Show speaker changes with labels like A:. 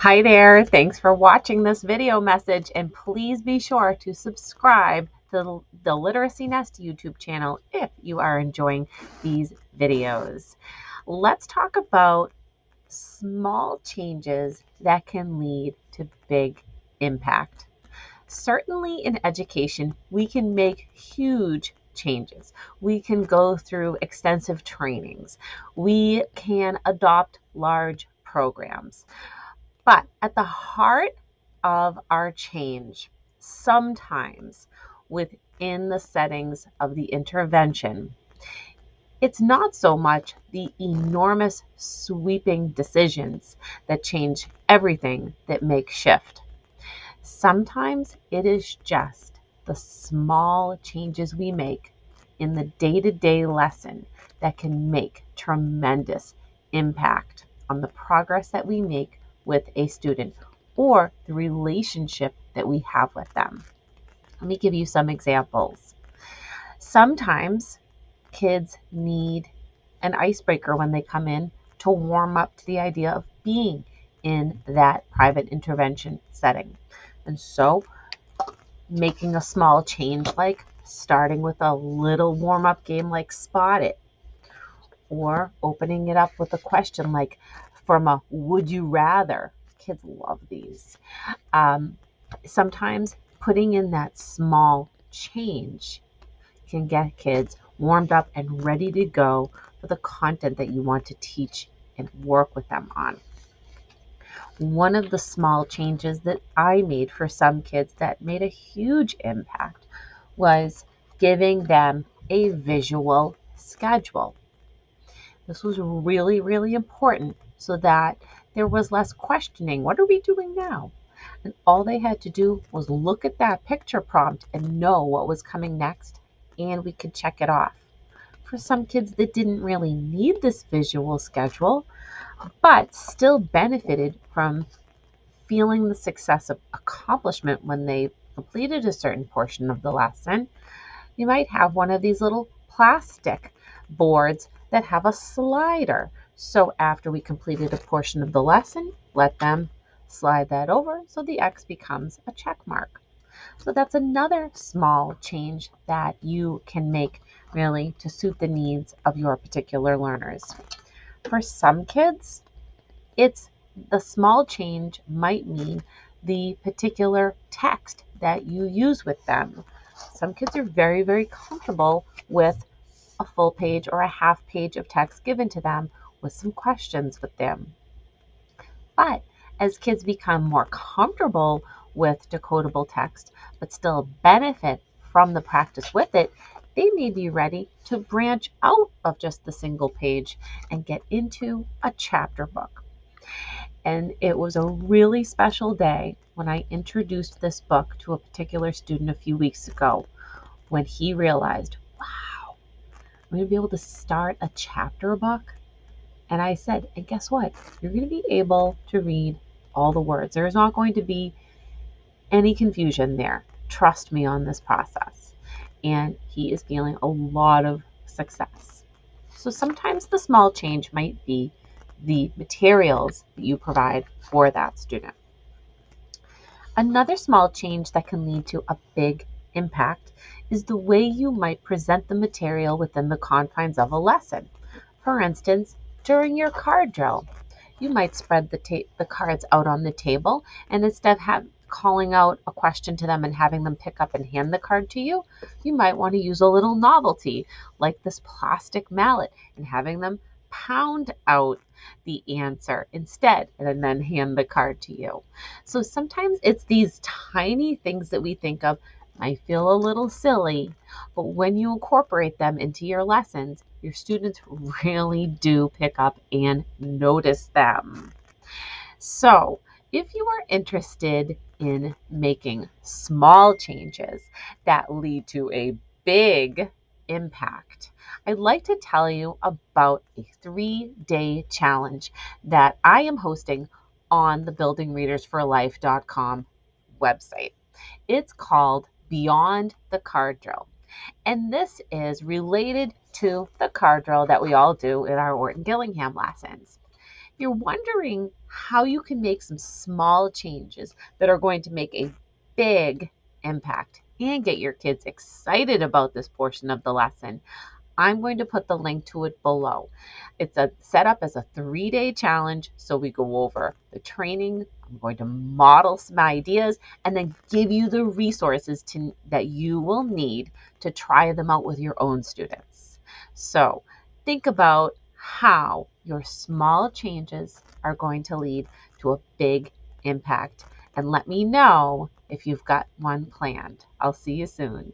A: Hi there, thanks for watching this video message, and please be sure to subscribe to the Literacy Nest YouTube channel if you are enjoying these videos. Let's talk about small changes that can lead to big impact. Certainly in education, we can make huge changes. We can go through extensive trainings. We can adopt large programs. But at the heart of our change, sometimes within the settings of the intervention, it's not so much the enormous sweeping decisions that change everything that make shift. Sometimes it is just the small changes we make in the day-to-day lesson that can make tremendous impact on the progress that we make with a student or the relationship that we have with them. Let me give you some examples. Sometimes kids need an icebreaker when they come in to warm up to the idea of being in that private intervention setting. And so making a small change like starting with a little warm-up game like Spot It, or opening it up with a question like from a would you rather. Kids love these. Sometimes putting in that small change can get kids warmed up and ready to go for the content that you want to teach and work with them on. One of the small changes that I made for some kids that made a huge impact was giving them a visual schedule. This was really, really important so that there was less questioning. What are we doing now? And all they had to do was look at that picture prompt and know what was coming next, and we could check it off. For some kids that didn't really need this visual schedule, but still benefited from feeling the success of accomplishment when they completed a certain portion of the lesson, you might have one of these little plastic boards that have a slider. So after we completed a portion of the lesson, let them slide that over so the X becomes a check mark. So that's another small change that you can make really to suit the needs of your particular learners. For some kids, it's the small change might mean the particular text that you use with them. Some kids are very, very comfortable with a full page or a half page of text given to them with some questions with them. But as kids become more comfortable with decodable text, but still benefit from the practice with it, they may be ready to branch out of just the single page and get into a chapter book. And it was a really special day when I introduced this book to a particular student a few weeks ago, when he realized, wow, I'm going to be able to start a chapter book. And I said, and guess what? You're going to be able to read all the words. There is not going to be any confusion there. Trust me on this process. And he is feeling a lot of success. So sometimes the small change might be the materials that you provide for that student. Another small change that can lead to a big impact is the way you might present the material within the confines of a lesson. For instance, during your card drill, you might spread the cards out on the table, and instead of calling out a question to them and having them pick up and hand the card to you, you might want to use a little novelty like this plastic mallet and having them pound out the answer instead and then hand the card to you. So sometimes it's these tiny things that we think of might feel a little silly, but when you incorporate them into your lessons, your students really do pick up and notice them. So if you are interested in making small changes that lead to a big impact, I'd like to tell you about a 3-day challenge that I am hosting on the buildingreadersforlife.com website. It's called Beyond the Card Drill. And this is related to the card drill that we all do in our Orton-Gillingham lessons. You're wondering how you can make some small changes that are going to make a big impact and get your kids excited about this portion of the lesson, I'm going to put the link to it below. It's set up as a 3-day challenge. So we go over the training. I'm going to model some ideas and then give you the resources that you will need to try them out with your own students. So think about how your small changes are going to lead to a big impact. And let me know if you've got one planned. I'll see you soon.